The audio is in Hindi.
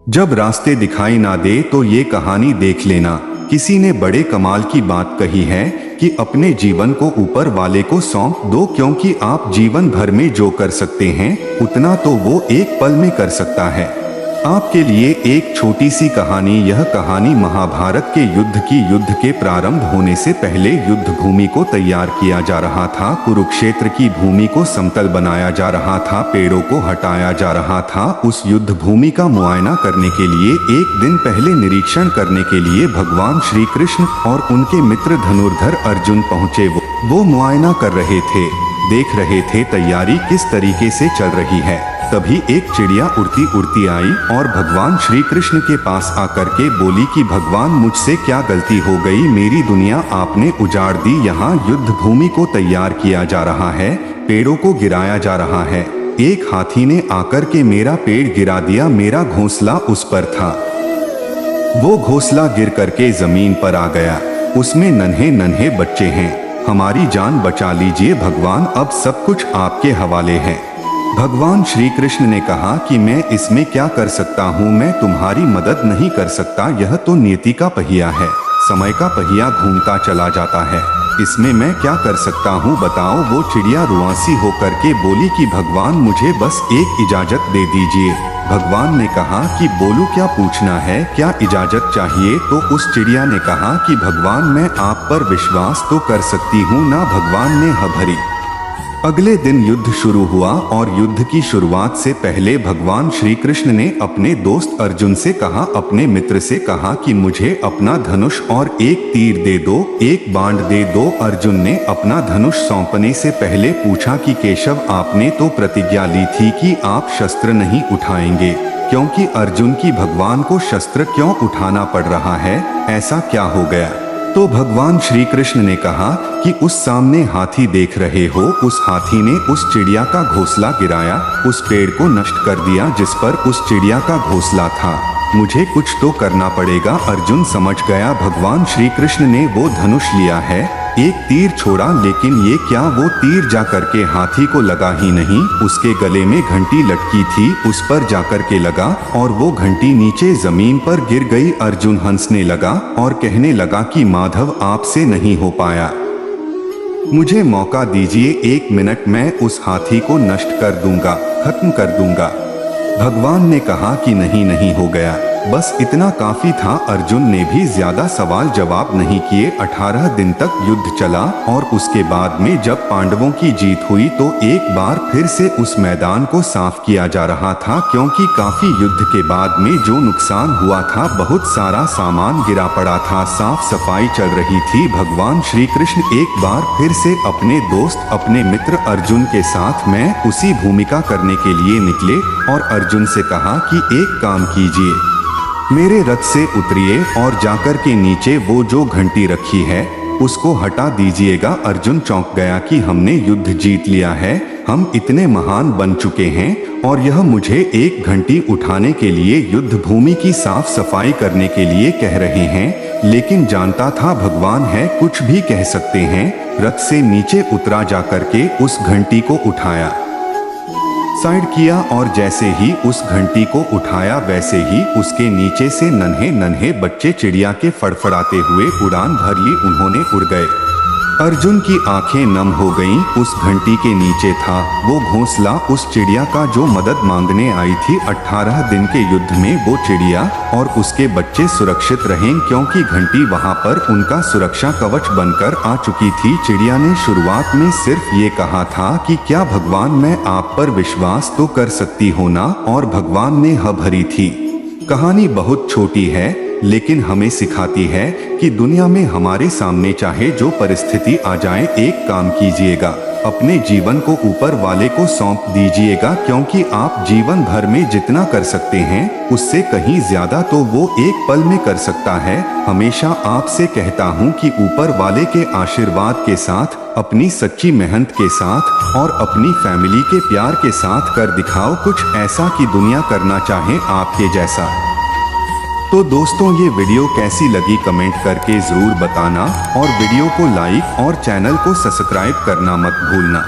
जब रास्ते दिखाई ना दे तो ये कहानी देख लेना। किसी ने बड़े कमाल की बात कही है कि अपने जीवन को ऊपर वाले को सौंप दो, क्योंकि आप जीवन भर में जो कर सकते हैं उतना तो वो एक पल में कर सकता है। आपके लिए एक छोटी सी कहानी। यह कहानी महाभारत के युद्ध के प्रारंभ होने से पहले युद्ध भूमि को तैयार किया जा रहा था। कुरुक्षेत्र की भूमि को समतल बनाया जा रहा था, पेड़ों को हटाया जा रहा था। उस युद्ध भूमि का मुआयना करने के लिए एक दिन पहले निरीक्षण करने के लिए भगवान श्री कृष्ण और उनके मित्र धनुर्धर अर्जुन पहुँचे। वो मुआयना कर रहे थे, देख रहे थे तैयारी किस तरीके से चल रही है। तभी एक चिड़िया उड़ती उड़ती आई और भगवान श्री कृष्ण के पास आकर के बोली कि भगवान, मुझसे क्या गलती हो गई, मेरी दुनिया आपने उजाड़ दी। यहाँ युद्ध भूमि को तैयार किया जा रहा है, पेड़ों को गिराया जा रहा है, एक हाथी ने आकर के मेरा पेड़ गिरा दिया। मेरा घोंसला उस पर था, वो घोंसला गिर करके जमीन पर आ गया, उसमें नन्हे नन्हे बच्चे हैं। हमारी जान बचा लीजिए भगवान, अब सब कुछ आपके हवाले है। भगवान श्री कृष्ण ने कहा कि मैं इसमें क्या कर सकता हूँ, मैं तुम्हारी मदद नहीं कर सकता। यह तो नियति का पहिया है, समय का पहिया घूमता चला जाता है, इसमें मैं क्या कर सकता हूँ बताओ। वो चिड़िया रुआंसी होकर के बोली कि भगवान, मुझे बस एक इजाजत दे दीजिए। भगवान ने कहा कि बोलो, क्या पूछना है, क्या इजाजत चाहिए। तो उस चिड़िया ने कहा कि भगवान, मैं आप पर विश्वास तो कर सकती हूँ ना। भगवान ने हाँ भरी। अगले दिन युद्ध शुरू हुआ और युद्ध की शुरुआत से पहले भगवान श्री कृष्ण ने अपने दोस्त अर्जुन से कहा, अपने मित्र से कहा कि मुझे अपना धनुष और एक तीर दे दो, एक बाण दे दो। अर्जुन ने अपना धनुष सौंपने से पहले पूछा कि केशव, आपने तो प्रतिज्ञा ली थी कि आप शस्त्र नहीं उठाएंगे, क्योंकि अर्जुन की भगवान को शस्त्र क्यों उठाना पड़ रहा है, ऐसा क्या हो गया। तो भगवान श्री कृष्ण ने कहा कि उस सामने हाथी देख रहे हो, उस हाथी ने उस चिड़िया का घोंसला गिराया, उस पेड़ को नष्ट कर दिया जिस पर उस चिड़िया का घोंसला था। मुझे कुछ तो करना पड़ेगा। अर्जुन समझ गया भगवान श्री कृष्ण ने वो धनुष लिया है, एक तीर छोड़ा, लेकिन ये क्या, वो तीर जाकर के हाथी को लगा ही नहीं। उसके गले में घंटी लटकी थी, उस पर जाकर के लगा और वो घंटी नीचे जमीन पर गिर गई। अर्जुन हंसने लगा और कहने लगा कि माधव, आपसे नहीं हो पाया, मुझे मौका दीजिए, 1 मिनट, मैं उस हाथी को नष्ट कर दूंगा, खत्म कर दूंगा। भगवान ने कहा कि नहीं, नहीं हो गया, बस इतना काफी था। अर्जुन ने भी ज्यादा सवाल जवाब नहीं किए। 18 दिन तक युद्ध चला और उसके बाद में जब पांडवों की जीत हुई तो एक बार फिर से उस मैदान को साफ किया जा रहा था, क्योंकि काफी युद्ध के बाद में जो नुकसान हुआ था, बहुत सारा सामान गिरा पड़ा था, साफ सफाई चल रही थी। भगवान श्री कृष्ण एक बार फिर से अपने दोस्त, अपने मित्र अर्जुन के साथ में उसी भूमिका करने के लिए निकले और अर्जुन से कहा कि एक काम कीजिए, मेरे रथ से उतरिए और जाकर के नीचे वो जो घंटी रखी है उसको हटा दीजिएगा। अर्जुन चौंक गया कि हमने युद्ध जीत लिया है, हम इतने महान बन चुके हैं और यह मुझे एक घंटी उठाने के लिए, युद्ध भूमि की साफ सफाई करने के लिए कह रहे हैं। लेकिन जानता था भगवान है, कुछ भी कह सकते हैं। रथ से नीचे उतरा, जाकर के उस घंटी को उठाया, साइड किया और जैसे ही उस घंटी को उठाया वैसे ही उसके नीचे से नन्हे नन्हे बच्चे चिड़िया के फड़फड़ाते हुए उड़ान भर ली, उन्होंने उड़ गए। अर्जुन की आंखें नम हो गईं। उस घंटी के नीचे था वो घोंसला उस चिड़िया का जो मदद मांगने आई थी। 18 दिन के युद्ध में वो चिड़िया और उसके बच्चे सुरक्षित रहे, क्योंकि घंटी वहां पर उनका सुरक्षा कवच बनकर आ चुकी थी। चिड़िया ने शुरुआत में सिर्फ ये कहा था कि क्या भगवान, मैं आप पर विश्वास तो कर सकती हो ना, और भगवान ने हाँ भरी थी। कहानी बहुत छोटी है लेकिन हमें सिखाती है कि दुनिया में हमारे सामने चाहे जो परिस्थिति आ जाए, एक काम कीजिएगा, अपने जीवन को ऊपर वाले को सौंप दीजिएगा, क्योंकि आप जीवन भर में जितना कर सकते हैं उससे कहीं ज्यादा तो वो एक पल में कर सकता है। हमेशा आपसे कहता हूँ कि ऊपर वाले के आशीर्वाद के साथ, अपनी सच्ची मेहनत के साथ और अपनी फैमिली के प्यार के साथ कर दिखाओ कुछ ऐसा कि दुनिया करना चाहे आपके जैसा। तो दोस्तों, ये वीडियो कैसी लगी कमेंट करके ज़रूर बताना और वीडियो को लाइक और चैनल को सब्सक्राइब करना मत भूलना।